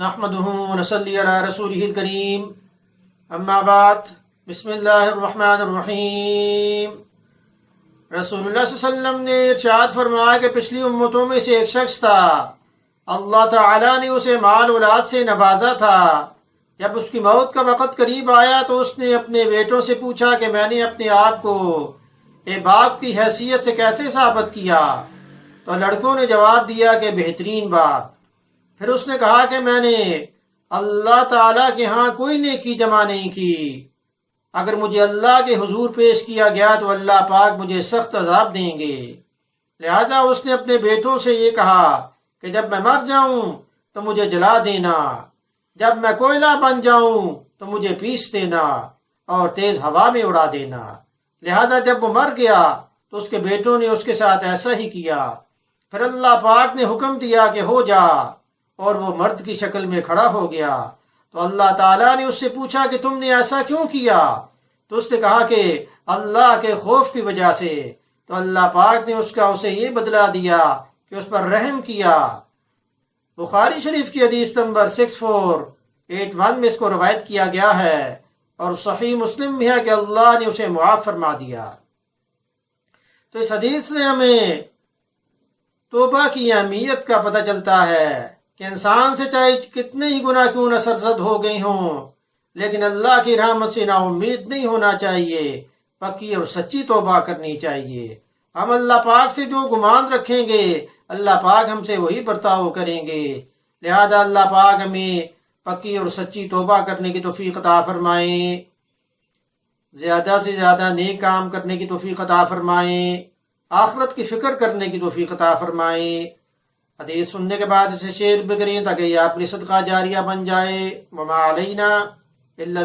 نحمده ونصلي على رسوله الكريم اما بعد بسم اللہ الرحمن الرحیم۔ رسول اللہ صلی اللہ علیہ وسلم نے ارشاد فرمایا کہ پچھلی امتوں میں سے ایک شخص تھا، اللہ تعالیٰ نے اسے مال اولاد سے نوازا تھا۔ جب اس کی موت کا وقت قریب آیا تو اس نے اپنے بیٹوں سے پوچھا کہ میں نے اپنے آپ کو ایک باپ کی حیثیت سے کیسے ثابت کیا؟ تو لڑکوں نے جواب دیا کہ بہترین باپ۔ پھر اس نے کہا کہ میں نے اللہ تعالیٰ کے ہاں کوئی نیکی جمع نہیں کی، اگر مجھے اللہ کے حضور پیش کیا گیا تو اللہ پاک مجھے سخت عذاب دیں گے۔ لہذا اس نے اپنے بیٹوں سے یہ کہا کہ جب میں مر جاؤں تو مجھے جلا دینا، جب میں کوئلہ بن جاؤں تو مجھے پیس دینا اور تیز ہوا میں اڑا دینا۔ لہذا جب وہ مر گیا تو اس کے بیٹوں نے اس کے ساتھ ایسا ہی کیا۔ پھر اللہ پاک نے حکم دیا کہ ہو جا، اور وہ مرد کی شکل میں کھڑا ہو گیا۔ تو اللہ تعالیٰ نے اس سے پوچھا کہ تم نے ایسا کیوں کیا؟ تو اس نے کہا کہ اللہ کے خوف کی وجہ سے۔ تو اللہ پاک نے اسے یہ بدلہ دیا کہ اس پر رحم کیا۔ بخاری شریف کی حدیث نمبر 6481 میں اس کو روایت کیا گیا ہے، اور صحیح مسلم بھی ہے کہ اللہ نے اسے معاف فرما دیا۔ تو اس حدیث سے ہمیں توبہ کی اہمیت کا پتہ چلتا ہے کہ انسان سے چاہے کتنے ہی گناہ کیوں نہ سرزد ہو گئے ہوں، لیکن اللہ کی رحمت سے نا امید نہیں ہونا چاہیے، پکی اور سچی توبہ کرنی چاہیے۔ ہم اللہ پاک سے جو گمان رکھیں گے اللہ پاک ہم سے وہی برتاؤ کریں گے۔ لہذا اللہ پاک ہمیں پکی اور سچی توبہ کرنے کی توفیق عطا فرمائیں، زیادہ سے زیادہ نیک کام کرنے کی توفیق عطا فرمائیں، آخرت کی فکر کرنے کی توفیق عطا فرمائیں۔ حدیث سننے کے بعد اسے شیئر بھی کریں تاکہ یہ آپ کے صدقہ جاریہ بن جائے۔ وما علینا الا